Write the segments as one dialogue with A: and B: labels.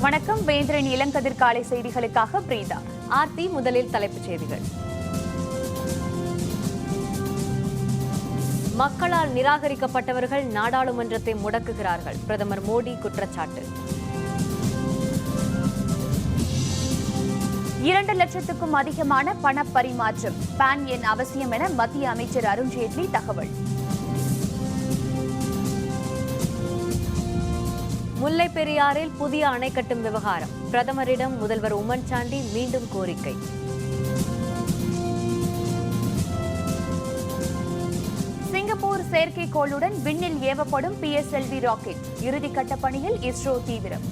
A: வணக்கம். வேந்திரன் இளங்கதிர் காலை செய்திகளுக்காக பிரீதா.
B: ஆர்த்தி. முதலில் தலைப்புச் செய்திகள். மக்களால் நிராகரிக்கப்பட்டவர்கள் நாடாளுமன்றத்தை முடக்குகிறார்கள். பிரதமர் மோடி குற்றச்சாட்டு.
A: 2 லட்சத்துக்கும் அதிகமான பண பரிமாற்றம். பான் எண் அவசியம் என மத்திய அமைச்சர் அருண்ஜேட்லி தகவல்.
B: முல்லை பெரியாறில் புதிய அணை கட்டும் விவகாரம். பிரதமரிடம் முதல்வர் உம்மன் சாண்டி மீண்டும் கோரிக்கை.
A: சிங்கப்பூர் செயற்கைக்கோளுடன் விண்ணில் ஏவப்படும் PSLV ராக்கெட். இறுதிக்கட்ட பணியில் இஸ்ரோ தீவிரம்.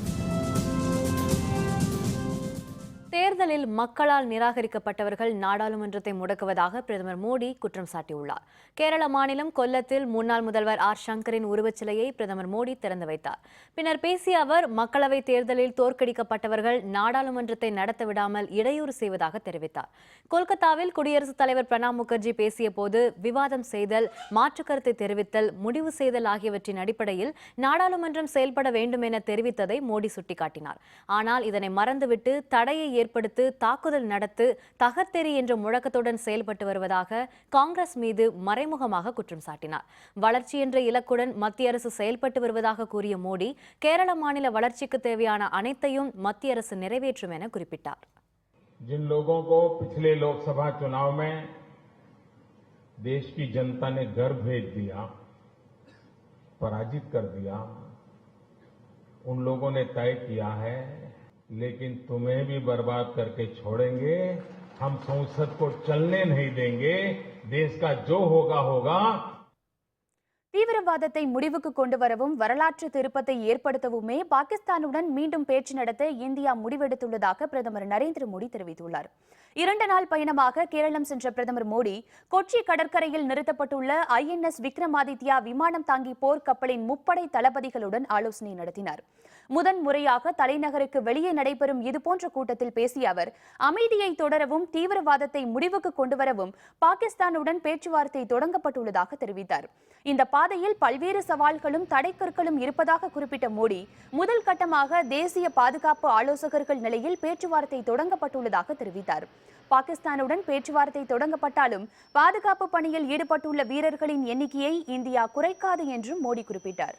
B: தேர்தலில் மக்களால் நிராகரிக்கப்பட்டவர்கள் நாடாளுமன்றத்தை முடக்குவதாக பிரதமர் மோடி குற்றம் சாட்டியுள்ளார். கேரள மாநிலம் கொல்லத்தில் முன்னாள் முதல்வர் ஆர் சங்கரின் உருவச்சிலையை பிரதமர் மோடி திறந்து வைத்தார். பின்னர் பேசிய அவர், மக்களவைத் தேர்தலில் தோற்கடிக்கப்பட்டவர்கள் நாடாளுமன்றத்தை நடத்த விடாமல் இடையூறு செய்வதாக தெரிவித்தார். கொல்கத்தாவில் குடியரசுத் தலைவர் பிரணாப் முகர்ஜி பேசிய போது விவாதம் செய்தல், மாற்றுக் கருத்தை தெரிவித்தல், முடிவு செய்தல் ஆகியவற்றின் அடிப்படையில் நாடாளுமன்றம் செயல்பட வேண்டும் என தெரிவித்ததை மோடி சுட்டிக்காட்டினார். ஆனால் இதனை மறந்துவிட்டு தடையை ஏற்படுத்தி தாக்குதல் நடத்து, தகர்த்தெறி என்ற முழக்கத்துடன் செயல்பட்டு வருவதாக காங்கிரஸ் மீது மறைமுகமாக குற்றம் சாட்டினார். வளர்ச்சி என்ற இலக்குடன் மத்திய அரசு செயல்பட்டு வருவதாக கூறிய மோடி, கேரள மாநில வளர்ச்சிக்கு தேவையான அனைத்தையும் மத்திய அரசு நிறைவேற்றும் என குறிப்பிட்டார்.
C: जिन लोगों को पिछले लोकसभा चुनाव में देश की जनता ने घर भेज दिया, पराजित कर दिया, उन लोगों ने तय किया है, लेकिन तुम्हें भी बर्बाद करके छोड़ेंगे, हम संसद को चलने नहीं देंगे, देश का जो होगा होगा.
A: தீவிரவாதத்தை முடிவுக்கு கொண்டு வரவும் வரலாற்று திருப்பத்தை ஏற்படுத்தவுமே பாகிஸ்தானுடன் மீண்டும் பேச்சு நடத்த இந்தியா முடிவெடுத்துள்ளதாக பிரதமர் நரேந்திர மோடி தெரிவித்துள்ளார். 2 நாள் பயணமாக கேரளம் சென்ற பிரதமர் மோடி கொச்சி கடற்கரையில் நிறுத்தப்பட்டுள்ள INS விக்ரமாதித்யா விமானம் தாங்கி போர் கப்பலின் முப்படை தளபதிகளுடன் ஆலோசனை நடத்தினார். முதன் முறையாக தலைநகருக்கு வெளியே நடைபெறும் இதுபோன்ற கூட்டத்தில் பேசிய அவர், அமைதியை தொடரவும் தீவிரவாதத்தை முடிவுக்கு கொண்டுவரவும் பாகிஸ்தானுடன் பேச்சுவார்த்தை தொடங்கப்பட்டுள்ளதாக தெரிவித்தார். இந்த பாதையில் பல்வேறு சவால்களும் தடைக்கற்களும் இருப்பதாக குறிப்பிட்ட மோடி, முதல் கட்டமாக தேசிய பாதுகாப்பு ஆலோசகர்கள் நிலையில் பேச்சுவார்த்தை தொடங்கப்பட்டுள்ளதாக தெரிவித்தார். பாகிஸ்தானுடன் பேச்சுவார்த்தை தொடங்கப்பட்டாலும் பாதுகாப்பு பணியில் ஈடுபட்டுள்ள வீரர்களின் எண்ணிக்கையை இந்தியா குறைக்காது என்றும் மோடி குறிப்பிட்டார்.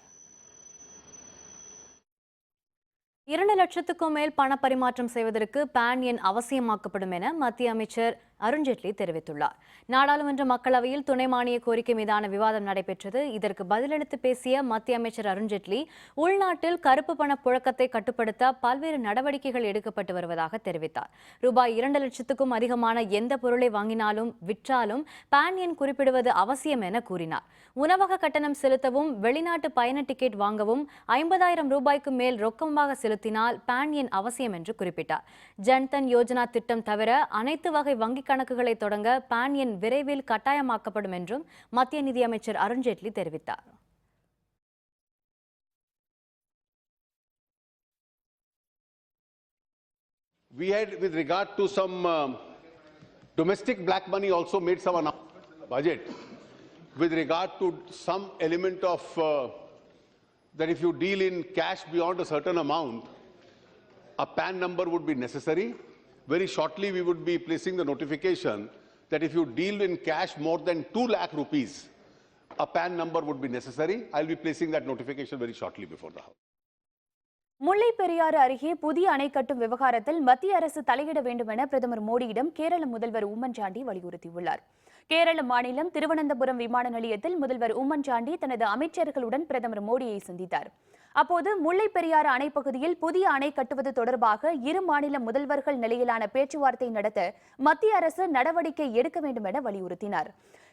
B: 2 லட்சத்துக்கும் மேல் பண பரிமாற்றம் செய்வதற்கு பான் எண் அவசியமாக்கப்படும் என மத்திய அமைச்சர் அருண்ஜேட்லி தெரிவித்துள்ளார். நாடாளுமன்ற மக்களவையில் துணை மானிய கோரிக்கை மீதான விவாதம் நடைபெற்றது. இதற்கு பதிலளித்து பேசிய மத்திய அமைச்சர் அருண்ஜேட்லி, உள்நாட்டில் கருப்பு பண புழக்கத்தை கட்டுப்படுத்த பல்வேறு நடவடிக்கைகள் எடுக்கப்பட்டு வருவதாக தெரிவித்தார். ரூபாய் 2 லட்சத்துக்கும் அதிகமான எந்த பொருளை வாங்கினாலும் விற்றாலும் பான் எண் குறிப்பிடுவது அவசியம் என கூறினார். உணவக கட்டணம் செலுத்தவும், வெளிநாட்டு பயண டிக்கெட் வாங்கவும் 50,000 ரூபாய்க்கு மேல் ரொக்கமாக செலுத்தினால் பான் எண் அவசியம் என்று குறிப்பிட்டார். ஜன்தன் யோஜனா திட்டம் தவிர அனைத்து வகை வங்கி கணக்குகளை தொடங்க பான் எண் விரைவில் கட்டாயமாக்கப்படும் என்றும் மத்திய நிதியமைச்சர் அருண்ஜேட்லி தெரிவித்தார்.
D: We had, with regard to some domestic black money, also made some announcement in the budget with regard to some element of that if you deal in cash beyond a certain amount, a PAN number would be necessary. Very shortly, we would be placing the notification that if you deal in cash more than 2 lakh rupees, a PAN number would be necessary. I'll be placing that notification very shortly before the House.
A: முல்லை பெரியாறு அருகே புதிய அணை கட்டும் விவகாரத்தில் மத்திய அரசு தலையிட வேண்டும் என பிரதமர் மோடியிடம் கேரள முதல்வர் உம்மன் சாண்டி வலியுறுத்தியுள்ளார். கேரள மாநிலம் திருவனந்தபுரம் விமான நிலையத்தில் முதல்வர் உம்மன் சாண்டி தனது அமைச்சர்களுடன் பிரதமர் மோடியை சந்தித்தார். அப்போது முல்லை பெரியாறு அணை பகுதியில் புதிய அணை கட்டுவது தொடர்பாக இரு மாநில முதல்வர்கள் நிலையிலான பேச்சுவார்த்தை நடத்த மத்திய அரசு நடவடிக்கை எடுக்க வேண்டும் என வலியுறுத்தினார்.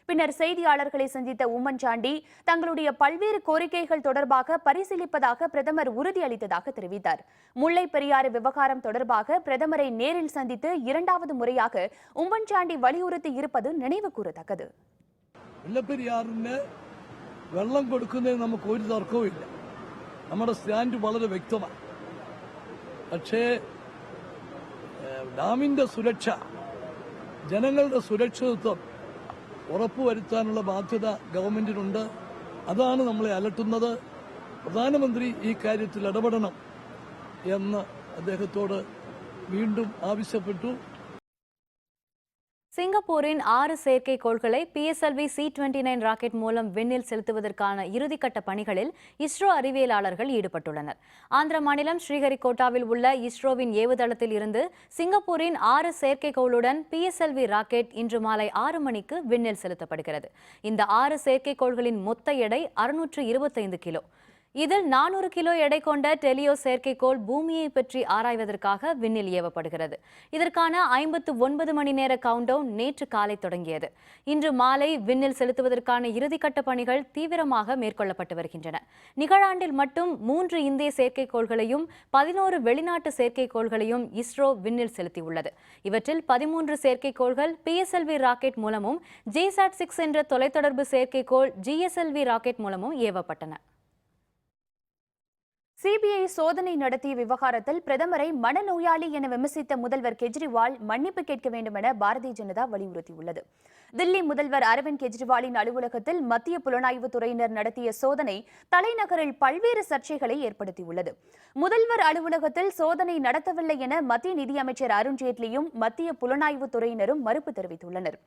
A: பின்னர் செய்தியாளர்களை சந்தித்த உம்மன் சாண்டி, தங்களுடைய பல்வேறு கோரிக்கைகள் தொடர்பாக பரிசீலிப்பதாக பிரதமர் உறுதியளித்ததாக தெரிவித்தார். முல்லை பெரியாறு விவகாரம் தொடர்பாக பிரதமரை நேரில் சந்தித்து 2வது முறையாக உம்மன் சாண்டி வலியுறுத்தி இருப்பது நினைவு கூறத்தக்கது.
E: വെള്ളം കൊടുക്കുന്നതിന് നമുക്ക് ഒരു തർക്കവും ഇല്ല. നമ്മുടെ സ്റ്റാൻഡ് വളരെ വ്യക്തമാണ്. പക്ഷേ ഡാമിന്റെ സുരക്ഷ, ജനങ്ങളുടെ സുരക്ഷിതത്വം ഉറപ്പുവരുത്താനുള്ള ബാധ്യത ഗവൺമെന്റിനുണ്ട്. അതാണ് നമ്മളെ അലട്ടുന്നത്. പ്രധാനമന്ത്രി ഈ കാര്യത്തിൽ ഇടപെടണം എന്ന് അദ്ദേഹത്തോട് വീണ്ടും ആവശ്യപ്പെട്ടു.
B: சிங்கப்பூரின் 6 செயற்கைக்கோள்களை PSLV C-29 ராக்கெட் மூலம் விண்ணில் செலுத்துவதற்கான இறுதிக்கட்ட பணிகளில் இஸ்ரோ அறிவியலாளர்கள் ஈடுபட்டுள்ளனர். ஆந்திர மாநிலம் ஸ்ரீஹரிகோட்டாவில் உள்ள இஸ்ரோவின் ஏவுதளத்தில் இருந்து சிங்கப்பூரின் 6 செயற்கைக்கோளுடன் PSLV ராக்கெட் இன்று மாலை 6 மணிக்கு விண்ணில் செலுத்தப்படுகிறது. இந்த 6 செயற்கைக்கோள்களின் மொத்த எடை 625 கிலோ. இதில் 400 கிலோ எடை கொண்ட டெலியோ செயற்கைக்கோள் பூமியை பற்றி ஆராய்வதற்காக விண்ணில் ஏவப்படுகிறது. இதற்கான 59 மணி நேர கவுண்டவுன் நேற்று காலை தொடங்கியது. இன்று மாலை விண்ணில் செலுத்துவதற்கான இறுதிக்கட்ட பணிகள் தீவிரமாக மேற்கொள்ளப்பட்டு வருகின்றன. நிகழாண்டில் மட்டும் 3 இந்திய செயற்கைக்கோள்களையும் 11 வெளிநாட்டு செயற்கைக்கோள்களையும் இஸ்ரோ விண்ணில் செலுத்தியுள்ளது. இவற்றில் 13 செயற்கைக்கோள்கள் PSLV ராக்கெட் மூலமும் GSAT-6 என்ற தொலைத்தொடர்பு செயற்கைக்கோள் GSLV ராக்கெட் மூலமும் ஏவப்பட்டன.
A: சிபிஐ சோதனை நடத்திய விவகாரத்தில் பிரதமரை மனநோயாளி என விமர்சித்த முதல்வர் கெஜ்ரிவால் மன்னிப்பு கேட்க வேண்டும் என பாரதிய ஜனதா வலியுறுத்தியுள்ளது. தில்லி முதல்வர் அரவிந்த் கெஜ்ரிவாலின் அலுவலகத்தில் மத்திய புலனாய்வு துறையினர் நடத்திய சோதனை தலைநகரில் பல்வேறு சர்ச்சைகளை ஏற்படுத்தியுள்ளது. முதல்வர் அலுவலகத்தில் சோதனை நடத்தவில்லை என மத்திய நிதியமைச்சர் அருண்ஜேட்லியும் மத்திய புலனாய்வு துறையினரும் மறுப்பு தெரிவித்துள்ளனர்.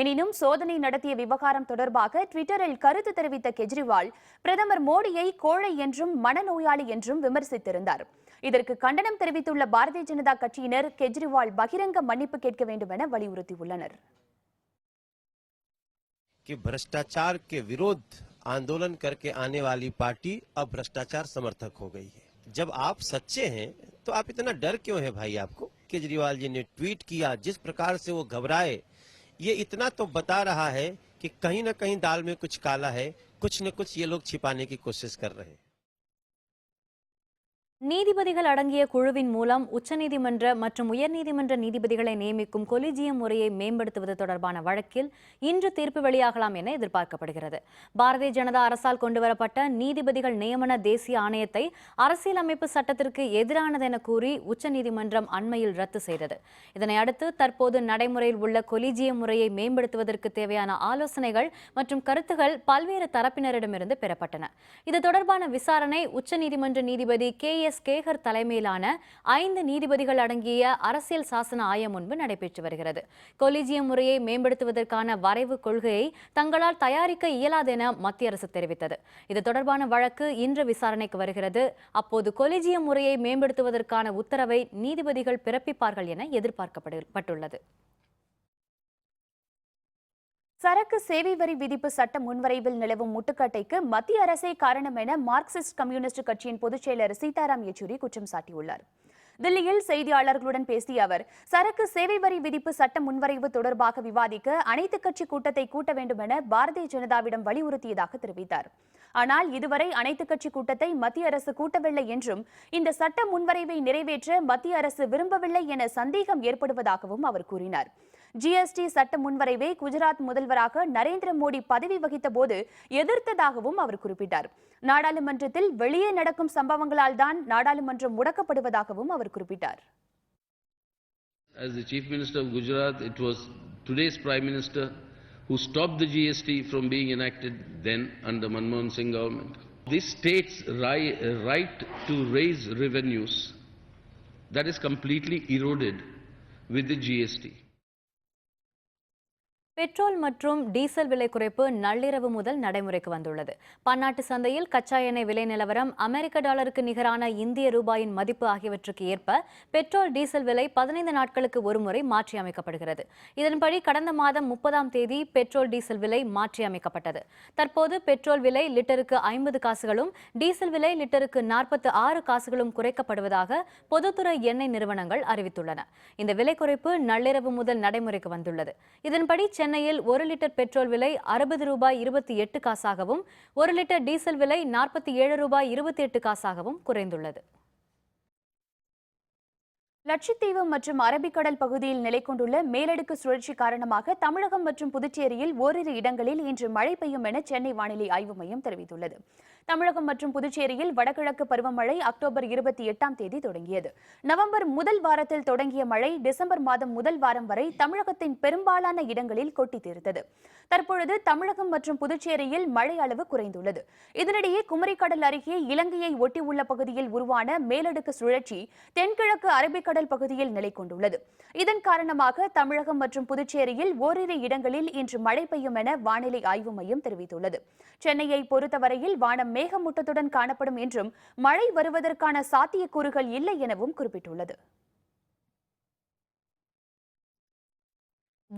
A: எனினும் சோதனை நடத்திய விவகாரம் தொடர்பாக ட்விட்டரில் கருத்து தெரிவித்த கெஜ்ரிவால் பிரதமர் மோடியை கோழை என்றும் மனநோயாளி என்றும் விமர்சித்திருந்தார். இதற்கு கண்டனம் தெரிவித்துள்ள பாரதிய ஜனதா கட்சியினர் கெஜ்ரிவால் பகிரங்க மன்னிப்பு கேட்க வேண்டும் என வலியுறுத்தியுள்ளனர்.
F: कि भ्रष्टाचार के विरोध आंदोलन करके आने वाली पार्टी अब भ्रष्टाचार समर्थक हो गई है। जब आप सच्चे हैं तो आप इतना डर क्यों है भाई? आपको केजरीवाल जी ने ट्वीट किया, जिस प्रकार से वो घबराए, ये इतना तो बता रहा है कि कहीं न कहीं दाल में कुछ काला है, कुछ न कुछ ये लोग छिपाने की कोशिश कर रहे हैं.
B: நீதிபதிகள் அடங்கிய குழுவின் மூலம் உச்சநீதிமன்ற மற்றும் உயர்நீதிமன்ற நீதிபதிகளை நியமிக்கும் கொலிஜியம் முறையை மேம்படுத்துவது தொடர்பான வழக்கில் இன்று தீர்ப்பு வெளியாகலாம் என எதிர்பார்க்கப்படுகிறது. பாரதிய ஜனதா அரசால் கொண்டுவரப்பட்ட நீதிபதிகள் நியமன தேசிய ஆணையத்தை அரசியலமைப்பு சட்டத்திற்கு எதிரானது என கூறி உச்சநீதிமன்றம் அண்மையில் ரத்து செய்தது. இதனை அடுத்து தற்போது நடைமுறையில் உள்ள கொலிஜியம் முறையை மேம்படுத்துவதற்கு தேவையான ஆலோசனைகள் மற்றும் கருத்துகள் பல்வேறு தரப்பினரிடமிருந்து பெறப்பட்டன. இது தொடர்பான விசாரணை உச்சநீதிமன்ற நீதிபதி KS கேகர் தலைமையிலான 5 நீதிபதிகள் அடங்கிய அரசியல் சாசன ஆயம் முன்பு நடைபெற்று வருகிறது. கொலிஜியம் முறையை மேம்படுத்துவதற்கான வரைவு கொள்கையை தங்களால் தயாரிக்க இயலாது என மத்திய அரசு தெரிவித்தது. இது தொடர்பான வழக்கு இன்று விசாரணைக்கு வருகிறது. அப்போது கொலிஜியம் முறையை மேம்படுத்துவதற்கான உத்தரவை நீதிபதிகள் பிறப்பிப்பார்கள் என எதிர்பார்க்கப்பட்டுள்ளது.
A: சரக்கு சேவை வரி விதிப்பு சட்ட முன்வரைவில் நிலவும் முட்டுக்கட்டைக்கு மத்திய அரசே காரணம் என மார்க்சிஸ்ட் கம்யூனிஸ்ட் கட்சியின் பொதுச் செயலர் சீதாராம் யெச்சூரி குற்றம் சாட்டியுள்ளார். தில்லியில் செய்தியாளர்களுடன் பேசிய அவர், சரக்கு சேவை வரி விதிப்பு சட்ட முன்வரைவு தொடர்பாக விவாதிக்க அனைத்துக் கட்சி கூட்டத்தை கூட்ட வேண்டும் என பாரதிய ஜனதாவிடம் வலியுறுத்தியதாக தெரிவித்தார். ஆனால் இதுவரை அனைத்துக் கட்சி கூட்டத்தை மத்திய அரசு கூட்டவில்லை என்றும் இந்த சட்ட முன்வரைவை நிறைவேற்ற மத்திய அரசு விரும்பவில்லை என சந்தேகம் ஏற்படுவதாகவும் அவர் கூறினார். GST சட்ட முன்வரைவை குஜராத் முதல்வராக நரேந்திர மோடி பதவி வகித்த போது எதிர்த்ததாகவும் அவர் குறிப்பிட்டார். நாடாளுமன்றத்தில் வெளியே நடக்கும் சம்பவங்களால் தான் நாடாளுமன்றம் முடக்கப்படுவதாகவும் அவர் குறிப்பிட்டார்.
G: As the Chief Minister of Gujarat, it was today's Prime Minister who stopped the GST from being enacted then under Manmohan Singh government. This state's right to raise revenues, that is completely eroded with the GST.
B: Petrol மற்றும் diesel விலை குறைப்பு நள்ளிரவு முதல் நடைமுறைக்கு வந்துள்ளது. பன்னாட்டு சந்தையில் கச்சா எண்ணெய் விலை நிலவரம், அமெரிக்க டாலருக்கு நிகரான இந்திய ரூபாயின் மதிப்பு ஆகியவற்றுக்கு ஏற்ப பெட்ரோல் டீசல் விலை 15 நாட்களுக்கு ஒருமுறை மாற்றி அமைக்கப்படுகிறது. இதன்படி கடந்த மாதம் 30ஆம் தேதி பெட்ரோல் டீசல் விலை மாற்றி அமைக்கப்பட்டது. தற்போது பெட்ரோல் விலை லிட்டருக்கு 50 காசுகளும் டீசல் விலை லிட்டருக்கு 46 காசுகளும் குறைக்கப்படுவதாக பொதுத்துறை எண்ணெய் நிறுவனங்கள் அறிவித்துள்ளன. இந்த விலை குறைப்பு நள்ளிரவு முதல் நடைமுறைக்கு வந்துள்ளது. இதன்படி சென்னையில் 1 லிட்டர் பெட்ரோல் விலை 60 ரூபாய் 28 காசாகவும் 1 லிட்டர் டீசல் விலை 47 ரூபாய் 28 காசாகவும் குறைந்துள்ளது.
A: லட்சத்தீவு மற்றும் அரபிக்கடல் பகுதியில் நிலை கொண்டுள்ள மேலடுக்கு சுழற்சி காரணமாக தமிழகம் மற்றும் புதுச்சேரியில் ஓரிரு இடங்களில் இன்று மழை பெய்யும் என சென்னை வானிலை ஆய்வு மையம் தெரிவித்துள்ளது. தமிழகம் மற்றும் புதுச்சேரியில் வடகிழக்கு பருவமழை அக்டோபர் 28ஆம் தேதி தொடங்கியது. நவம்பர் முதல் வாரத்தில் தொடங்கிய மழை டிசம்பர் மாதம் முதல் வாரம் வரை தமிழகத்தின் பெரும்பாலான இடங்களில் கொட்டி தீர்த்தது. தற்பொழுது தமிழகம் மற்றும் புதுச்சேரியில் மழை அளவு குறைந்துள்ளது. இதனிடையே குமரிக்கடல் அருகே இலங்கையை ஒட்டியுள்ள பகுதியில் உருவான மேலடுக்கு சுழற்சி தென்கிழக்கு அரபிக்கடல் பகுதியில் நிலை கொண்டுள்ளது. இதன் காரணமாக தமிழகம் மற்றும் புதுச்சேரியில் ஓரிரு இடங்களில் இன்று மழை பெய்யும் என வானிலை ஆய்வு மையம் தெரிவித்துள்ளது. சென்னையை பொறுத்தவரையில் வானம் மேகமூட்டத்துடன் காணப்படும் என்றும் மழை வருவதற்கான சாத்தியக்கூறுகள் இல்லை எனவும் குறிப்பிட்டுள்ளது.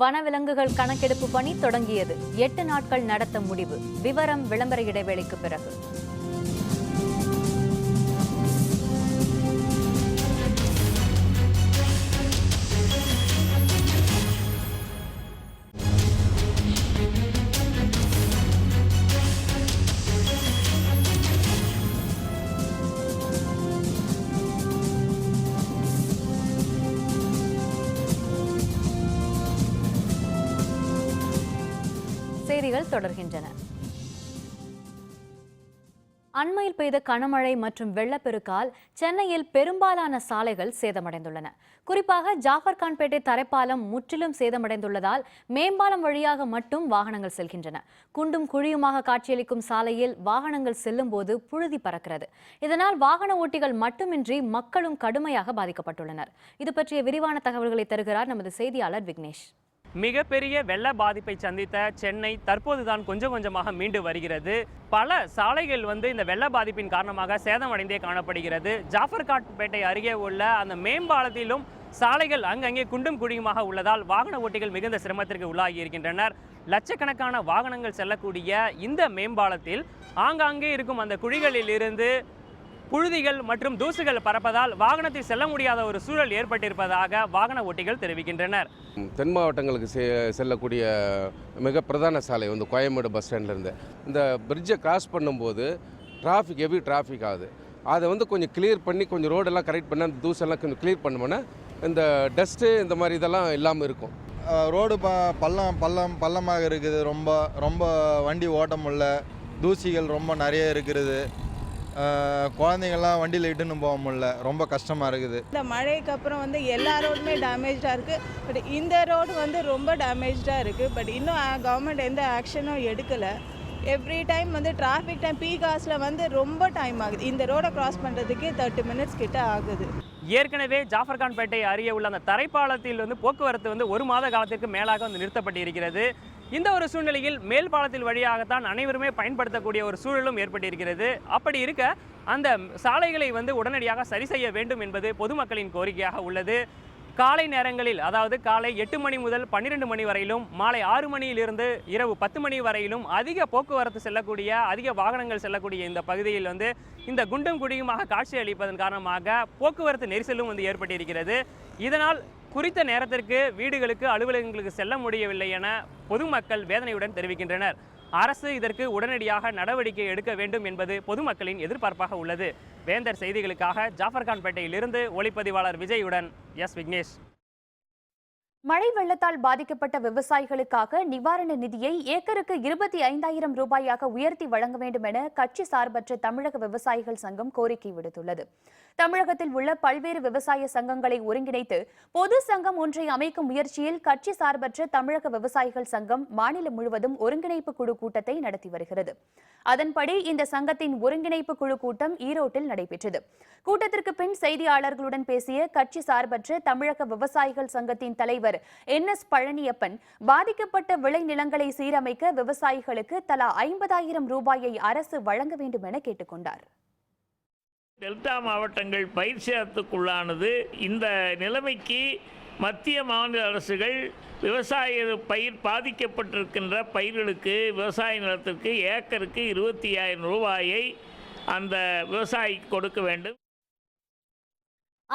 B: வனவிலங்குகள் கணக்கெடுப்பு பணி தொடங்கியது. 8 நாட்கள் நடத்த முடிவு. விவரம் விளம்பர இடைவேளைக்கு பிறகு. செய்திகள் தொடர்கின்றன. அண்மையில் பெய்த கனமழை மற்றும் வெள்ளப்பெருக்கால் சென்னையில் பெரும்பாலான சாலைகள் சேதமடைந்துள்ளன. குறிப்பாக ஜாஃபர்கான்பேட்டை தரைப்பாலம் முற்றிலும் சேதமடைந்துள்ளதால் மேம்பாலம் வழியாக மட்டும் வாகனங்கள் செல்கின்றன. குண்டும் குழியுமாக காட்சியளிக்கும் சாலையில் வாகனங்கள் செல்லும் போது புழுதி பறக்கிறது. இதனால் வாகன ஓட்டிகள் மட்டுமின்றி மக்களும் கடுமையாக பாதிக்கப்பட்டுள்ளனர். இது பற்றிய விரிவான தகவல்களை தருகிறார் நமது செய்தியாளர் விக்னேஷ்.
H: மிகப்பெரிய வெள்ள பாதிப்பை சந்தித்த சென்னை தற்போதுதான் கொஞ்சம் கொஞ்சமாக மீண்டு வருகிறது. பல சாலைகள் இந்த வெள்ள பாதிப்பின் காரணமாக சேதமடைந்தே காணப்படுகிறது. ஜாஃபர்கான்பேட்டை அருகே உள்ள அந்த மேம்பாலத்திலும் சாலைகள் அங்கங்கே குண்டும் குழியுமாக உள்ளதால் வாகன ஓட்டிகள் மிகுந்த சிரமத்திற்கு உள்ளாகி இருக்கின்றனர். லட்சக்கணக்கான வாகனங்கள் செல்லக்கூடிய இந்த மேம்பாலத்தில் ஆங்காங்கே இருக்கும் அந்த குழிகளில் இருந்து புழுதிகள் மற்றும் தூசுகள் பறப்பதால் வாகனத்தில் செல்ல முடியாத ஒரு சூழல் ஏற்பட்டிருப்பதாக வாகன ஓட்டிகள் தெரிவிக்கின்றனர்.
I: தென் மாவட்டங்களுக்கு செல்லக்கூடிய மிக பிரதான சாலை கோயம்பேடு பஸ் ஸ்டாண்ட்லேருந்து இந்த பிரிட்ஜை கிராஸ் பண்ணும்போது ஹெவி டிராஃபிக் ஆகுது. அதை கொஞ்சம் கிளியர் பண்ணி கொஞ்சம் ரோடெல்லாம் கரெக்ட் பண்ணி அந்த தூசெல்லாம் கொஞ்சம் கிளியர் பண்ணோம்னா இந்த டஸ்ட்டு இந்த மாதிரி இதெல்லாம் இல்லாமல் இருக்கும்.
J: ரோடு பள்ளமாக இருக்குது. ரொம்ப வண்டி ஓட்ட முடியல. தூசிகள் ரொம்ப நிறைய இருக்கிறது. குழந்தைங்கள்லாம் வண்டியில் இட்டுன்னு போக முடியல. ரொம்ப கஷ்டமாக இருக்குது.
K: இந்த மழைக்கு அப்புறம் எல்லா ரோடுமே டேமேஜாக இருக்குது. பட் இந்த ரோடு ரொம்ப டேமேஜாக இருக்குது. பட் இன்னும் கவர்மெண்ட் எந்த ஆக்ஷனும் எடுக்கலை. Every time traffic time peak ஹவர்ஸில் ரொம்ப டைம் ஆகுது. இந்த ரோடை கிராஸ் பண்ணுறதுக்கே 30 மினிட்ஸ் கிட்ட ஆகுது.
H: ஏற்கனவே ஜாஃபர்கான்பேட்டை அருகே உள்ள அந்த தரைப்பாலத்தில் போக்குவரத்து 1 மாத காலத்திற்கு மேலாக நிறுத்தப்பட்டு இருக்கிறது. இந்த ஒரு சூழ்நிலையில் மேல் பாலத்தில் வழியாகத்தான் அனைவருமே பயன்படுத்தக்கூடிய ஒரு சூழலும் ஏற்பட்டிருக்கிறது. அப்படி இருக்க அந்த சாலைகளை உடனடியாக சரி செய்ய வேண்டும் என்பது பொதுமக்களின் கோரிக்கையாக உள்ளது. காலை நேரங்களில், அதாவது காலை 8 மணி முதல் 12 மணி வரையிலும், மாலை 6 மணியிலிருந்து இரவு 10 மணி வரையிலும் அதிக போக்குவரத்து செல்லக்கூடிய, அதிக வாகனங்கள் செல்லக்கூடிய இந்த பகுதியில் இந்த குண்டும் குழியுமாக காட்சி அளிப்பதன் காரணமாக போக்குவரத்து நெரிசலும் ஏற்பட்டிருக்கிறது. இதனால் குறித்த நேரத்திற்கு வீடுகளுக்கு, அலுவலகங்களுக்கு செல்ல முடியவில்லை என பொதுமக்கள் வேதனையுடன் தெரிவிக்கின்றனர். அரசு இதற்கு உடனடியாக நடவடிக்கை எடுக்க வேண்டும் என்பது பொதுமக்களின் எதிர்பார்ப்பாக உள்ளது. வேந்தர் செய்திகளுக்காக ஜாஃபர்கான்பேட்டையிலிருந்து ஒளிப்பதிவாளர் விஜயுடன் எஸ் விக்னேஷ்.
A: மழை வெள்ளத்தால் பாதிக்கப்பட்ட விவசாயிகளுக்காக நிவாரண நிதியை ஏக்கருக்கு 25,000 ரூபாயாக உயர்த்தி வழங்க வேண்டும் என கட்சி சார்பற்ற தமிழக விவசாயிகள் சங்கம் கோரிக்கை விடுத்துள்ளது. தமிழகத்தில் உள்ள பல்வேறு விவசாய சங்கங்களை ஒருங்கிணைத்து பொது சங்கம் ஒன்றை அமைக்கும் முயற்சியில் கட்சி சார்பற்ற தமிழக விவசாயிகள் சங்கம் மாநிலம் முழுவதும் ஒருங்கிணைப்பு குழு கூட்டத்தை நடத்தி வருகிறது. அதன்படி இந்த சங்கத்தின் ஒருங்கிணைப்பு குழு கூட்டம் ஈரோட்டில் நடைபெற்றது. கூட்டத்திற்கு பின் செய்தியாளர்களுடன் பேசிய கட்சி சார்பற்ற தமிழக விவசாயிகள் சங்கத்தின் தலைவர் NS பழனியப்பன், பாதிக்கப்பட்ட விளைநிலங்களை சீரமைக்க விவசாயிகளுக்கு தலா 50,000 ரூபாயை அரசு வழங்க வேண்டும் என கேட்டுக்கொண்டார்.
L: டெல்டா மாவட்டங்கள் பயிர் சேதத்துக்குள்ளானது. இந்த நிலைமைக்கு மத்திய மாநில அரசுகள் விவசாய பயிர் பாதிக்கப்பட்டிருக்கின்ற பயிர்களுக்கு, விவசாய நிலத்திற்கு ஏக்கருக்கு 25,000 ரூபாயை அந்த விவசாயிக்கு கொடுக்க வேண்டும்.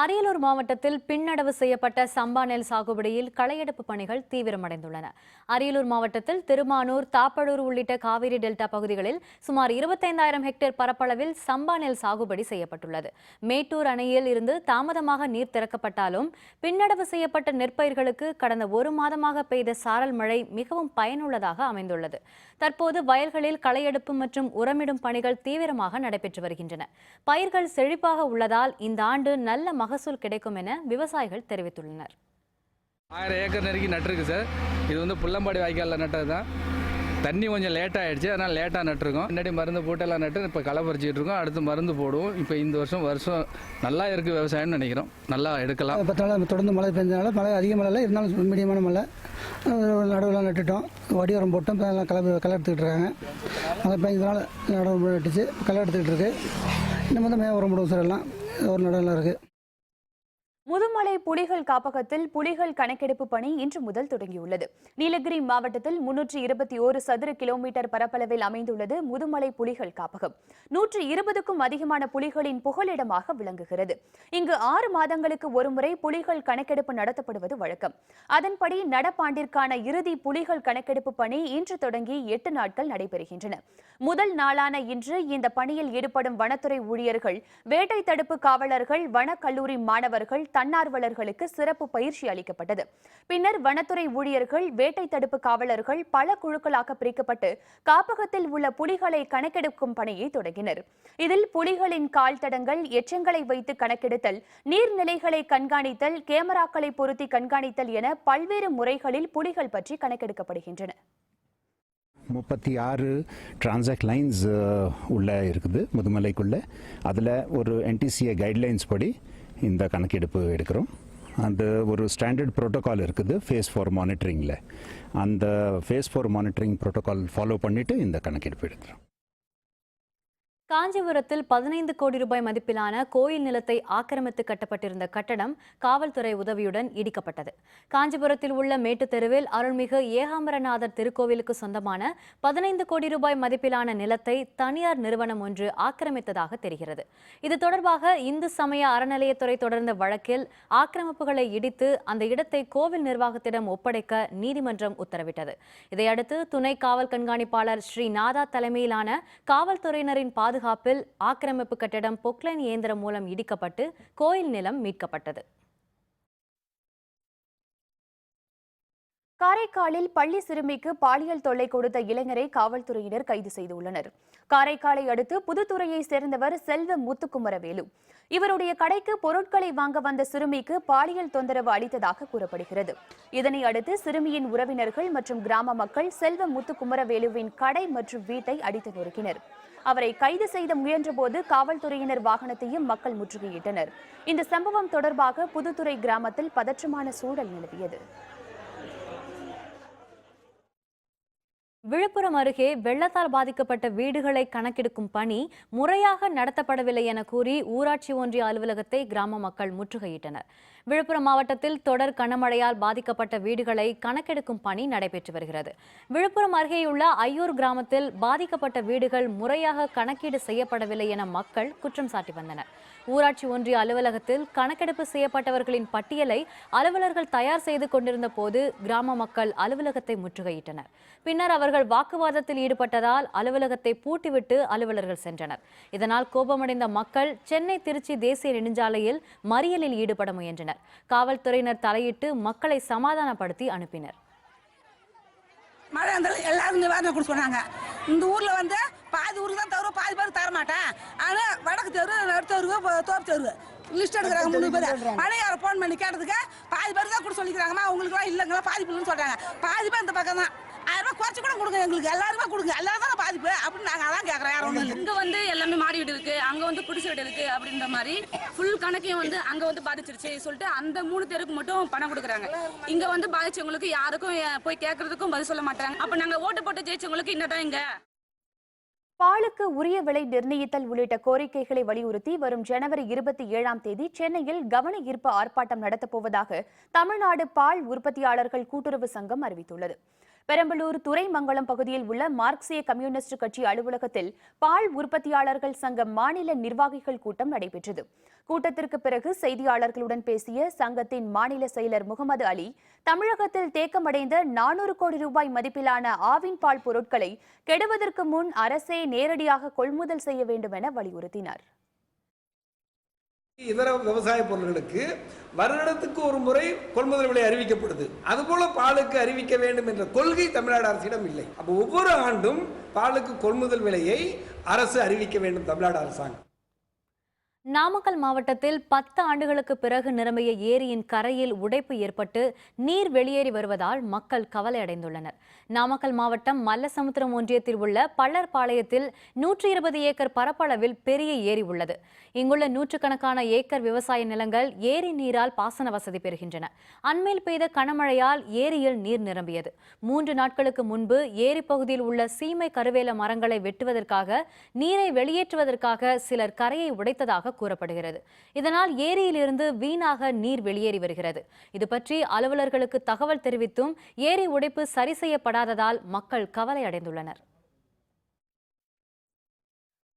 B: அரியலூர் மாவட்டத்தில் பின்னடவு செய்யப்பட்ட சம்பா நெல் சாகுபடியில் களையெடுப்பு பணிகள் தீவிரமடைந்துள்ளன. அரியலூர் மாவட்டத்தில் திருமானூர், தாப்படூர் உள்ளிட்ட காவிரி டெல்டா பகுதிகளில் சுமார் 25,000 ஹெக்டேர் பரப்பளவில் சம்பா நெல் சாகுபடி செய்யப்பட்டுள்ளது. மேட்டூர் அணையில் இருந்து தாமதமாக நீர் திறக்கப்பட்டாலும் பின்னடவு செய்யப்பட்ட நெற்பயிர்களுக்கு கடந்த 1 மாதமாக பெய்த சாரல் மழை மிகவும் பயனுள்ளதாக அமைந்துள்ளது. தற்போது வயல்களில் களையெடுப்பு மற்றும் உரமிடும் பணிகள் தீவிரமாக நடைபெற்று வருகின்றன. பயிர்கள் செழிப்பாக உள்ளதால் இந்த ஆண்டு நல்ல மகசூல் கிடைக்கும் என விவசாயிகள் தெரிவித்துள்ளனர்.
M: 1000 ஏக்கர் நெருக்கி நட்டுருக்கு சார். இது வந்து புள்ளம்பாடி வாய்க்காலில் நட்டது தான். தண்ணி கொஞ்சம் லேட் ஆகிடுச்சு, அதனால் லேட்டாக நட்டுருக்கோம். முன்னாடி மருந்து போட்டெல்லாம் நட்டு இப்போ களை பறிச்சிட்டு இருக்கோம். அடுத்து மருந்து போடுவோம். இப்போ இந்த வருஷம் நல்லா இருக்குது விவசாயம்னு நினைக்கிறோம். நல்லா எடுக்கலாம்.
N: 10 நாள் தொடர்ந்து மழை பெஞ்சனால மழை அதிக மழை இல்லை, இருந்தாலும் மீடியமான மழை. நடுவில் நட்டுட்டோம், வடிவரம் போட்டோம். இப்போ எல்லாம் களை எடுத்துக்கிட்டு இருக்காங்க. மழை பெஞ்சதுனால நடுவு நட்டுச்சு, களை எடுத்துக்கிட்டு இருக்கு. இன்னும் வந்து உரம் போடுவோம் சார். எல்லாம் ஒரு நடுவில் இருக்குது.
A: முதுமலை புலிகள் காப்பகத்தில் புலிகள் கணக்கெடுப்பு பணி இன்று முதல் தொடங்கியுள்ளது. நீலகிரி மாவட்டத்தில் 321 சதுர கிலோமீட்டர் பரப்பளவில் அமைந்துள்ளது முதுமலை புலிகள் காப்பகம். 120க்கும் அதிகமான புலிகளின் புகலிடமாக விளங்குகிறது. இங்கு 6 மாதங்களுக்கு ஒருமுறை புலிகள் கணக்கெடுப்பு நடத்தப்படுவது வழக்கம். அதன்படி நடப்பாண்டிற்கான இறுதி புலிகள் கணக்கெடுப்பு பணி இன்று தொடங்கி 8 நாட்கள் நடைபெறுகின்றன. முதல் நாளான இன்று இந்த பணியில் ஈடுபடும் வனத்துறை ஊழியர்கள், வேட்டை தடுப்பு காவலர்கள், வனக்கல்லூரி மாணவர்கள், தன்னார்வலர்களுக்கு சிறப்பு பயிற்சி அளிக்கப்பட்டது. பின்னர் வனத்துறை ஊழியர்கள், வேட்டை தடுப்பு காவலர்கள் பல குழுக்களாக பிரிக்கப்பட்டு காப்பகத்தில் உள்ள புலிகளை கணக்கெடுக்கும் பணியை தொடங்கினர். இதில் புலிகளின் கால் தடங்கள், எச்சங்களை வைத்து கணக்கெடுத்தல், நீர்நிலைகளை கண்காணித்தல், கேமராக்களை பொருத்தி கண்காணித்தல் என பல்வேறு முறைகளில் புலிகள் பற்றி கணக்கெடுக்கப்படுகின்றன.
O: 36 டிரான்சாக்ட் லைன்ஸ் உள்ள இருக்குது முதுமலைக்குள்ள. அதில் ஒரு NTCA கைட்லைன்ஸ் படி இந்த கணக்கெடுப்பு எடுக்கிறோம். அந்த ஒரு ஸ்டாண்டர்ட் ப்ரோட்டோகால் இருக்குது ஃபேஸ் 4 மானிட்டரிங்கில். அந்த ஃபேஸ் 4 மானிட்டரிங் ப்ரோட்டோகால் ஃபாலோ பண்ணிவிட்டு இந்த கணக்கெடுப்பு எடுக்கிறோம்.
B: காஞ்சிபுரத்தில் 15 கோடி ரூபாய் மதிப்பிலான கோயில் நிலத்தை ஆக்கிரமித்து கட்டப்பட்டிருந்த கட்டடம் காவல்துறை உதவியுடன் இடிக்கப்பட்டது. காஞ்சிபுரத்தில் உள்ள மேட்டு தெருவில் அருள்மிகு ஏகாம்பரநாதர் திருக்கோவிலுக்கு சொந்தமான 15 கோடி ரூபாய் மதிப்பிலான நிலத்தை தனியார் நிறுவனம் ஒன்று ஆக்கிரமித்ததாக தெரிகிறது. இது தொடர்பாக இந்து சமய அறநிலையத்துறை தொடர்ந்த வழக்கில் ஆக்கிரமிப்புகளை இடித்து அந்த இடத்தை கோவில் நிர்வாகத்திடம் ஒப்படைக்க நீதிமன்றம் உத்தரவிட்டது. இதையடுத்து துணை காவல் கண்காணிப்பாளர் ஸ்ரீநாதா தலைமையிலான காவல்துறையினரின் பாதுகாப்பில் ஆக்கிரமிப்பு கட்டிடம் பொக்லைன் இயந்திரம் மூலம் இடிக்கப்பட்டு கோயில் நிலம் மீட்கப்பட்டது.
A: காரைக்காலில் பள்ளி சிறுமிக்கு பாலியல் தொல்லை கொடுத்த இளைஞரை காவல்துறையினர் கைது செய்துள்ளனர். காரைக்காலை அடுத்து புதுத்துறையை சேர்ந்தவர் செல்வ முத்துக்குமரவேலு. இவருடைய கடைக்கு பொருட்களை வாங்க வந்த சிறுமிக்கு பாலியல் தொந்தரவு அளித்ததாக கூறப்படுகிறது. இதனை அடுத்து சிறுமியின் உறவினர்கள் மற்றும் கிராம மக்கள் செல்வ முத்துக்குமரவேலுவின் கடை மற்றும் வீட்டை அடித்து நொறுக்கினர். அவரை கைது செய்த முயன்றபோது காவல்துறையினர் வாகனத்தையும் மக்கள் முற்றுகையிட்டனர். இந்த சம்பவம் தொடர்பாக புதுத்துறை கிராமத்தில் பதற்றமான சூழல் நிலவியது.
B: விழுப்புரம் அருகே வெள்ளத்தால் பாதிக்கப்பட்ட வீடுகளை கணக்கெடுக்கும் பணி முறையாக நடத்தப்படவில்லை என கூறி ஊராட்சி ஒன்றிய அலுவலகத்தை கிராம மக்கள் முற்றுகையிட்டனர். விழுப்புரம் மாவட்டத்தில் தொடர் கனமழையால் பாதிக்கப்பட்ட வீடுகளை கணக்கெடுக்கும் பணி நடைபெற்று வருகிறது. விழுப்புரம் அருகேயுள்ள ஐயூர் கிராமத்தில் பாதிக்கப்பட்ட வீடுகள் முறையாக கணக்கீடு செய்யப்படவில்லை என மக்கள் குற்றம் சாட்டி வந்தனர். ஊராட்சி ஒன்றிய அலுவலகத்தில் கணக்கெடுப்பு செய்யப்பட்டவர்களின் பட்டியலை அலுவலர்கள் தயார் செய்து கொண்டிருந்த போது கிராம மக்கள் அலுவலகத்தை முற்றுகையிட்டனர். பின்னர் அவர்கள் வாக்குவாதத்தில் ஈடுபட்டதால் அலுவலகத்தை பூட்டிவிட்டு அலுவலர்கள் சென்றனர். இதனால் கோபமடைந்த மக்கள் சென்னை திருச்சி தேசிய நெடுஞ்சாலையில் மறியலில் ஈடுபட முயன்றனர். காவல்துறையினர் தலையிட்டு மக்களை சமாதானப்படுத்தி அனுப்பினர்.
P: மழை இருந்தாலும் எல்லாரும் நிவாரணம் கொடுக்க சொன்னாங்க. இந்த ஊர்ல வந்து பாதி ஊருக்கு தான் தருவோம், பாதி பேருக்கு தர மாட்டேன். ஆனால் வடக்கு தெரு, நடுத்தருக்கு, தோப்பு தெரு லிஸ்ட் எடுக்கிறாங்க 3 பேர். மழையார ஃபோன் பண்ணி கேட்டதுக்கு பாதி பேர் தான் கூட சொல்லிக்கிறாங்கம்மா, உங்களுக்குலாம் இல்லைங்களா பாதிப்புன்னு சொல்றாங்க. பாதி பேர் இந்த பக்கம் தான். 1000 ரூபாய் குறைச்சு கூட கொடுங்க, எங்களுக்கு எல்லாருமே கொடுங்க, எல்லாரும் தானே பாதிப்பு அப்படின்னு நாங்கள் அதான் கேட்குறோம். யாரும் ஒன்றும் இல்லை.
Q: இங்கே வந்து எல்லாமே மாடி வீடு இருக்கு, அங்கே வந்து குடிசை வீடு இருக்கு அப்படின்ற மாதிரி ஃபுல் கணக்கையும் வந்து அங்கே வந்து பாதிச்சிருச்சு சொல்லிட்டு அந்த 3 பேருக்கு மட்டும் பணம் கொடுக்குறாங்க. இங்கே வந்து பாதிச்சவங்களுக்கு யாருக்கும் போய் கேட்கறதுக்கும் பதில் சொல்ல மாட்டாங்க. அப்போ நாங்கள் ஓட்டு போட்டு ஜெயிச்சவங்களுக்கு என்னதான் இங்கே
A: பாலுக்கு உரிய விலை நிர்ணயித்தல் உள்ளிட்ட கோரிக்கைகளை வலியுறுத்தி வரும் ஜனவரி 27ஆம் தேதி சென்னையில் கவன ஈர்ப்பு ஆர்ப்பாட்டம் நடத்தப்போவதாக தமிழ்நாடு பால் உற்பத்தியாளர்கள் கூட்டுறவு சங்கம் அறிவித்துள்ளது. பெரம்பலூர் துரைமங்கலம் பகுதியில் உள்ள மார்க்சிய கம்யூனிஸ்ட் கட்சி அலுவலகத்தில் பால் உற்பத்தியாளர்கள் சங்க மாநில நிர்வாகிகள் கூட்டம் நடைபெற்றது. கூட்டத்திற்கு பிறகு செய்தியாளர்களுடன் பேசிய சங்கத்தின் மாநில செயலர் முகமது அலி, தமிழகத்தில் தேக்கமடைந்த 400 கோடி ரூபாய் மதிப்பிலான ஆவின் பால் பொருட்களை கெடுவதற்கு முன் அரசே நேரடியாக கொள்முதல் செய்ய வேண்டும் என வலியுறுத்தினார்.
R: இதர விவசாய பொருட்களுக்கு வருடத்துக்கு ஒரு முறை கொள்முதல் விலை அறிவிக்கப்படுது. அதுபோல பாலுக்கு அறிவிக்க வேண்டும் என்ற கொள்கை தமிழ்நாடு அரசிடம் இல்லை. அப்போ ஒவ்வொரு ஆண்டும் பாலுக்கு கொள்முதல் விலையை அரசு அறிவிக்க வேண்டும் தமிழ்நாடு அரசாங்கம்.
B: நாமக்கல் மாவட்டத்தில் 10 ஆண்டுகளுக்கு பிறகு நிரம்பிய ஏரியின் கரையில் உடைப்பு ஏற்பட்டு நீர் வெளியேறி வருவதால் மக்கள் கவலை அடைந்துள்ளனர். நாமக்கல் மாவட்டம் மல்லசமுத்திரம் ஒன்றியத்தில் உள்ள பள்ளர்பாளையத்தில் 120 ஏக்கர் பரப்பளவில் பெரிய ஏரி உள்ளது. இங்குள்ள நூற்றுக்கணக்கான ஏக்கர் விவசாய நிலங்கள் ஏரி நீரால் பாசன வசதி பெறுகின்றன. அண்மையில் பெய்த கனமழையால் ஏரியில் நீர் நிரம்பியது. 3 நாட்களுக்கு முன்பு ஏரி பகுதியில் உள்ள சீமை கருவேல மரங்களை வெட்டுவதற்காக நீரை வெளியேற்றுவதற்காக சிலர் கரையை உடைத்ததாக கூறப்படுகிறது. இதனால் ஏரியிலிருந்து வீணாக நீர் வெளியேறி வருகிறது. இது பற்றி அலுவலர்களுக்கு தகவல் தெரிவித்தும் ஏரி உடைப்பு சரி செய்யப்படாததால் மக்கள் கவலை அடைந்துள்ளனர்.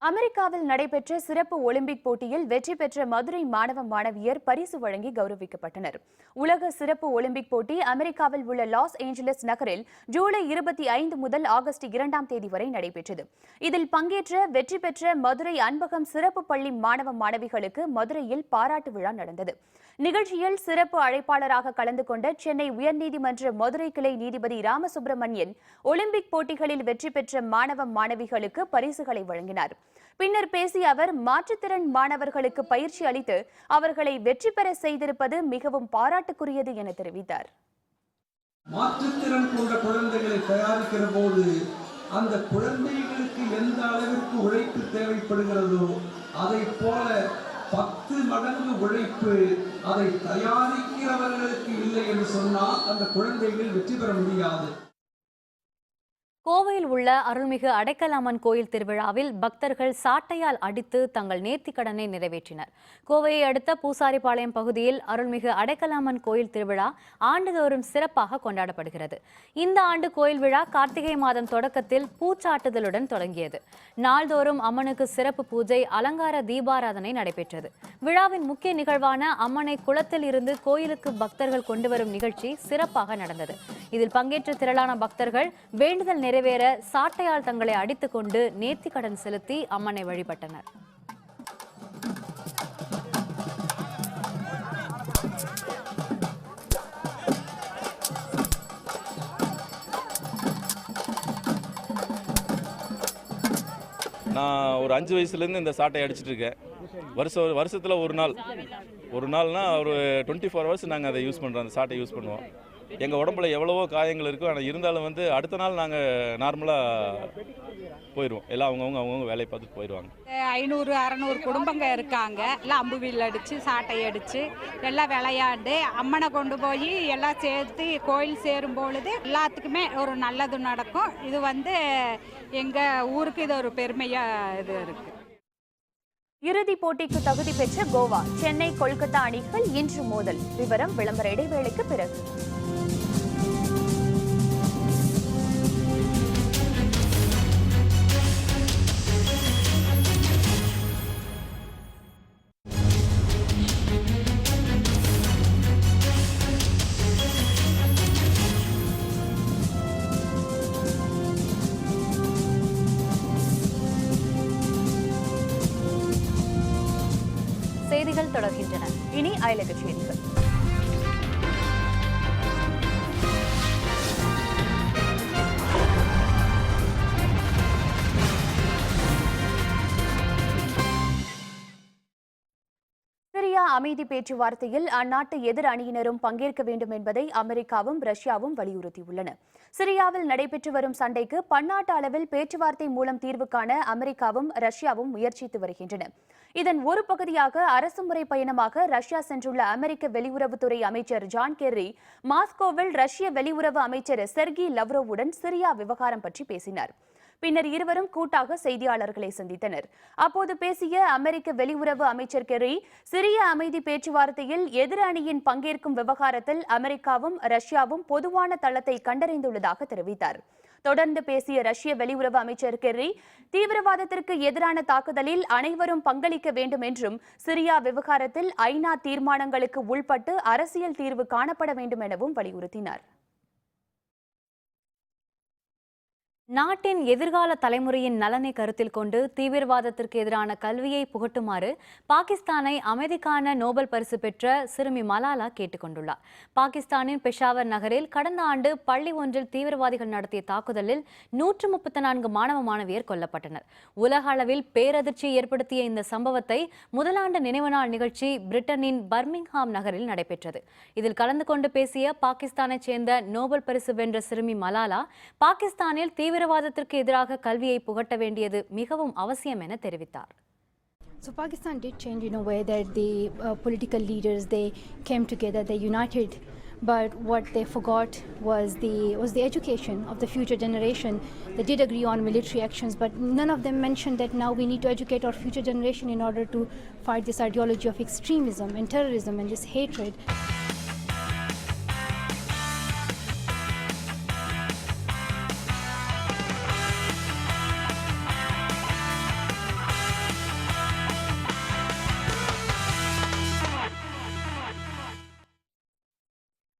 A: அமெரிக்காவில் நடைபெற்ற சிறப்பு ஒலிம்பிக் போட்டியில் வெற்றி பெற்ற மதுரை மாணவ மாணவியர் பரிசு வழங்கி கௌரவிக்கப்பட்டனர். உலக சிறப்பு ஒலிம்பிக் போட்டி அமெரிக்காவில் உள்ள லாஸ் ஏஞ்சலஸ் நகரில் ஜூலை 25 முதல் ஆகஸ்ட் 2ஆம் தேதி வரை நடைபெற்றது. இதில் பங்கேற்ற வெற்றி பெற்ற மதுரை அன்பகம் சிறப்பு பள்ளி மாணவ மாணவிகளுக்கு மதுரையில் பாராட்டு விழா நடந்தது. நிகழ்ச்சியில் சிறப்பு அழைப்பாளராக கலந்து கொண்ட சென்னை உயர்நீதிமன்ற மதுரை கிளை நீதிபதி ராமசுப்பிரமணியன் ஒலிம்பிக் போட்டிகளில் வெற்றி பெற்ற மாணவ மாணவிகளுக்கு பரிசுகளை வழங்கினார். பின்னர் பேசிய அவர், மாற்றுத்திறன் மாணவர்களுக்கு பயிற்சி அளித்து அவர்களை வெற்றி பெற செய்திருப்பது மிகவும் பாராட்டுக்குரியது என தெரிவித்தார்.
S: மாற்றுத்திறன் கொண்ட குழந்தைகளை தயாரிக்கிற போது அந்த குழந்தைகளுக்கு எந்த அளவிற்கு உழைப்பு தேவைப்படுகிறதோ அதை போல 10 மடங்கு உழைப்பு அதை தயாரிக்கிறவர்களுக்கு இல்லை என்று சொன்னால் அந்த குழந்தைகள் வெற்றி பெற முடியாது.
B: கோவையில் உள்ள அருள்மிகு அடைக்கலம்மன் கோயில் திருவிழாவில் பக்தர்கள் சாட்டையால் அடித்து தங்கள் நேர்த்திக்கடனை நிறைவேற்றினர். கோவையை அடுத்த பூசாரிபாளையம் பகுதியில் அருள்மிகு அடைக்கலம்மன் கோயில் திருவிழா ஆண்டுதோறும் சிறப்பாக கொண்டாடப்படுகிறது. இந்த ஆண்டு கோயில் விழா கார்த்திகை மாதம் தொடக்கத்தில் பூச்சாட்டுதலுடன் தொடங்கியது. நாள்தோறும் அம்மனுக்கு சிறப்பு பூஜை, அலங்கார தீபாராதனை நடைபெற்றது. விழாவின் முக்கிய நிகழ்வான அம்மனை குளத்தில் இருந்து கோயிலுக்கு பக்தர்கள் கொண்டு வரும் நிகழ்ச்சி சிறப்பாக நடந்தது. இதில் பங்கேற்ற திரளான பக்தர்கள் வேண்டுதல் நிறைவேற சாட்டையால் தங்களை அடித்துக் கொண்டு நேர்த்திக்கடன் செலுத்தி அம்மனை வழிபட்டனர்.
T: நான் ஒரு 5 வயசுலேருந்து இந்த சாட்டை அடிச்சிட்டு இருக்கேன். வருஷத்தில் ஒரு நாள்னா ஒரு 24 ஹவர்ஸ் நாங்கள் அதை யூஸ் பண்ணுறோம். அந்த சாட்டை யூஸ் பண்ணுவோம். எங்கள் உடம்புல எவ்வளவோ காயங்கள் இருக்கும். ஆனால் இருந்தாலும் அடுத்த நாள் நாங்கள் நார்மலாக போயிடுவோம். எல்லாம் அவங்கவுங்க வேலையை பார்த்துட்டு போயிடுவாங்க.
U: 500-600 குடும்பங்க இருக்காங்க. எல்லாம் அம்பு வில் அடித்து சாட்டை அடித்து எல்லாம் விளையாண்டு அம்மனை கொண்டு போய் எல்லாம் சேர்த்து கோயில் சேரும் பொழுது எல்லாத்துக்குமே ஒரு நல்லது நடக்கும். இது எங்கள் ஊருக்கு இது ஒரு பெருமையாக இது இருக்குது.
A: இறுதிப் போட்டிக்கு தகுதி பெற்ற கோவா, சென்னை, கொல்கத்தா அணிகள் இன்று மோதல். விவரம் விளம்பர இடைவேளைக்கு பிறகு.
B: செய்திகள் தொடர்கின்றன.
A: இனி அயலக செய்திகள். சிரியா அமைதி பேச்சுவார்த்தையில் அந்நாட்டு எதிர் அணியினரும் பங்கேற்க வேண்டும் என்பதை அமெரிக்காவும் ரஷ்யாவும் வலியுறுத்தியுள்ளன. சிரியாவில் நடைபெற்று வரும் சண்டைக்கு பன்னாட்டு அளவில் பேச்சுவார்த்தை மூலம் தீர்வு காண அமெரிக்காவும் ரஷ்யாவும் முயற்சித்து வருகின்றன. இதன் ஒரு பகுதியாக அரசுமுறை பயணமாக ரஷ்யா சென்றுள்ள அமெரிக்க வெளியுறவுத்துறை அமைச்சர் ஜான் கெர்ரி மாஸ்கோவில் ரஷ்ய வெளியுறவு அமைச்சர் செர்கி லவ்ரோவுடன் சிரியா விவகாரம் பற்றி பேசினார். பின்னர் இருவரும் கூட்டாக செய்தியாளர்களை சந்தித்தனர். அப்போது பேசிய அமெரிக்க வெளியுறவு அமைச்சர் கெர்ரி, சிரிய அமைதி பேச்சுவார்த்தையில் எதிர் அணியின் பங்கேற்கும் விவகாரத்தில் அமெரிக்காவும் ரஷ்யாவும் பொதுவான தளத்தை கண்டறிந்துள்ளதாக தெரிவித்தார். தொடர்ந்து பேசிய ரஷ்ய வெளியுறவு அமைச்சர் கெர்ரி, தீவிரவாதத்திற்கு எதிரான தாக்குதலில் அனைவரும் பங்களிக்க வேண்டும் என்றும் சிரியா விவகாரத்தில் ஐநா தீர்மானங்களுக்கு உள்பட்டு அரசியல் தீர்வு காணப்பட வேண்டும் எனவும் வலியுறுத்தினார்.
B: நாட்டின் எதிர்கால தலைமுறையின் நலனை கருத்தில் கொண்டு தீவிரவாதத்திற்கு எதிரான கல்வியை புகட்டுமாறு பாகிஸ்தானை அமைதிக்கான நோபல் பரிசு பெற்ற சிறுமி மலாலா கேட்டுக் கொண்டுள்ளார். பாகிஸ்தானின் பெஷாவர் நகரில் கடந்த ஆண்டு பள்ளி ஒன்றில் தீவிரவாதிகள் நடத்திய தாக்குதலில் 134 மாணவ மாணவியர் கொல்லப்பட்டனர். உலக அளவில் பேரதிர்ச்சியை ஏற்படுத்திய இந்த சம்பவத்தை முதலாண்டு நினைவு நாள் நிகழ்ச்சி பிரிட்டனின் பர்மிங்ஹாம் நகரில் நடைபெற்றது. இதில் கலந்து கொண்டு பேசிய பாகிஸ்தானைச் சேர்ந்த நோபல் பரிசு வென்ற சிறுமி மலாலா, பாகிஸ்தானில் தீவிரவாதத்திற்கு எதிராக கல்வியை புகட்ட வேண்டியது மிகவும் அவசியம் என தெரிவித்தார்.
C: So Pakistan did change in a way that the political leaders, they came together, they united, but what they forgot was the education of the future generation. They did agree on military actions, but none of them mentioned that now we need to educate our future generation in order to fight this ideology of extremism and terrorism and this hatred.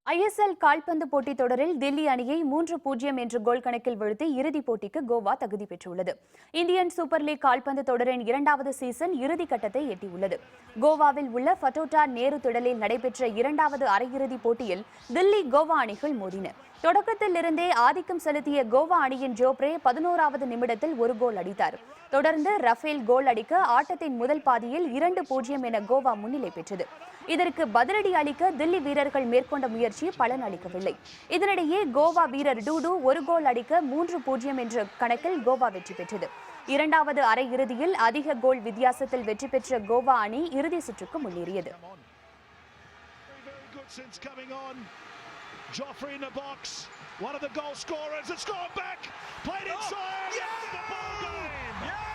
A: ISL கால்பந்து போட்டித் தொடரில் தில்லி அணியை 3-0 என்ற கோல் கணக்கில் வீழ்த்தி இறுதிப் போட்டிக்கு கோவா தகுதி பெற்றுள்ளது. இந்தியன் சூப்பர் லீக் கால்பந்து தொடரின் 2வது சீசன் இறுதிக்கட்டத்தை எட்டியுள்ளது. கோவாவில் உள்ள ஃபட்டோட்டா நேரு திடலில் நடைபெற்ற 2வது அரையிறுதிப் போட்டியில் தில்லி கோவா அணிகள் மோதின. தொடக்கத்தில் இருந்தே ஆதிக்கம் செலுத்திய கோவா அணியின் ஜோப்ரே 11வது நிமிடத்தில் ஒரு கோல் அடித்தார். தொடர்ந்து ரஃபேல் கோல் அடிக்க ஆட்டத்தின் முதல் பாதியில் 2-0 என கோவா முன்னிலை பெற்றது. இதற்கு பதிலடி அளிக்க தில்லி வீரர்கள் மேற்கொண்ட முயற்சி பலன் அளிக்கவில்லை. இதனிடையே கோவா வீரர் டூடு ஒரு கோல் அடிக்க 3-0 என்ற கணக்கில் கோவா வெற்றி பெற்றது. 2வது அரையிறுதியில் அதிக கோல் வித்தியாசத்தில் வெற்றி பெற்ற கோவா அணி இறுதி சுற்றுக்கு முன்னேறியது.
V: Joffrey in the box, one of the goal scorers has scored back, played inside, the ball game. Yes!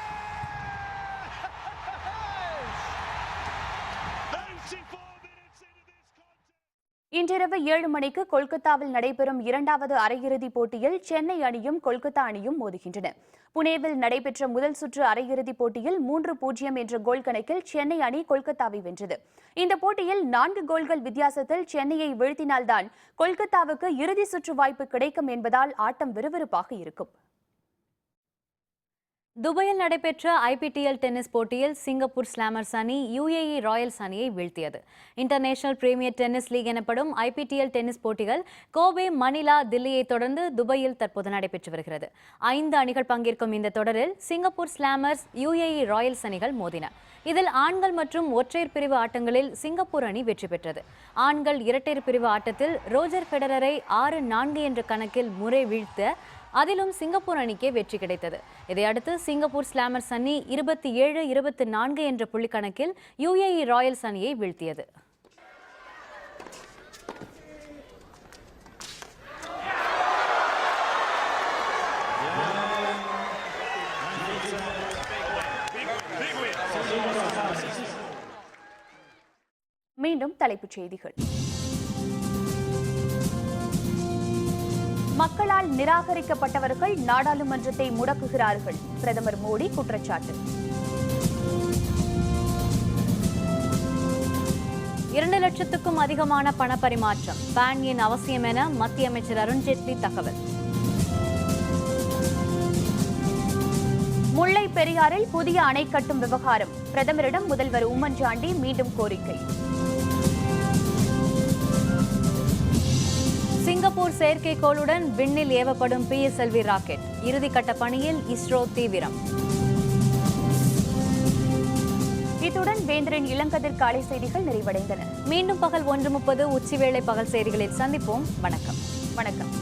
V: 84 minutes into this contest.
A: இன்றிரவு 7 மணிக்கு கொல்கத்தாவில் நடைபெறும் 2வது அரையிறுதிப் போட்டியில் சென்னை அணியும் கொல்கத்தா அணியும் மோதுகின்றன. புனேவில் நடைபெற்ற முதல் சுற்று அரையிறுதிப் போட்டியில் 3-0 என்ற கோல் கணக்கில் சென்னை அணி கொல்கத்தாவை வென்றது. இந்த போட்டியில் 4 கோல்கள் வித்தியாசத்தில் சென்னையை வீழ்த்தினால்தான் கொல்கத்தாவுக்கு இறுதி சுற்று வாய்ப்பு கிடைக்கும் என்பதால் ஆட்டம் விறுவிறுப்பாக இருக்கும்.
B: துபாயில் நடைபெற்ற IPTL டென்னிஸ் போட்டியில் சிங்கப்பூர் ஸ்லாமர்ஸ் அணி UAE ராயல்ஸ் அணியை வீழ்த்தியது. இன்டர்நேஷனல் பிரீமியர் டென்னிஸ் லீக் எனப்படும் IPTL டென்னிஸ் போட்டிகள் கோபே, மணிலா, தில்லியை தொடர்ந்து துபாயில் தற்போது நடைபெற்று வருகிறது. 5 அணிகள் பங்கேற்கும் இந்த தொடரில் சிங்கப்பூர் ஸ்லாமர்ஸ், UAE ராயல்ஸ் அணிகள் மோதின. இதில் ஆண்கள் மற்றும் ஒற்றையர் பிரிவு ஆட்டங்களில் சிங்கப்பூர் அணி வெற்றி பெற்றது. ஆண்கள் இரட்டையர் பிரிவு ஆட்டத்தில் ரோஜர் ஃபெடரரை 6-4 என்ற கணக்கில் முறை வீழ்த்த அதிலும் சிங்கப்பூர் அணிக்கே வெற்றி கிடைத்தது. இதையடுத்து சிங்கப்பூர் ஸ்லாமர்ஸ் அணி 27-24 என்ற புள்ளி கணக்கில் UAE ராயல்ஸ் அணியை வீழ்த்தியது.
A: மீண்டும் தலைப்புச் செய்திகள். மக்களால் நிராகரிக்கப்பட்டவர்கள் நாடாளுமன்றத்தை முடக்குகிறார்கள். பிரதமர் மோடி குற்றச்சாட்டு.
B: 2 லட்சத்துக்கும் அதிகமான பணப்பரிமாற்றம், பான் எண் அவசியம் என மத்திய அமைச்சர் அருண்ஜேட்லி தகவல்.
A: முல்லை பெரியாறில் புதிய அணை கட்டும் விவகாரம், பிரதமரிடம் முதல்வர் உம்மன்சாண்டி மீண்டும் கோரிக்கை.
B: சிங்கப்பூர் செயற்கைக்கோளுடன் விண்ணில் ஏவப்படும் PSLV ராக்கெட், இறுதிக்கட்ட பணியில் இஸ்ரோ தீவிரம்.
A: இத்துடன் வேந்தரின் இளங்கதிர் காலை செய்திகள் நிறைவடைந்தன.
B: மீண்டும் பகல் 1:30 உச்சிவேளை பகல் செய்திகளில் சந்திப்போம். வணக்கம்.
A: வணக்கம்.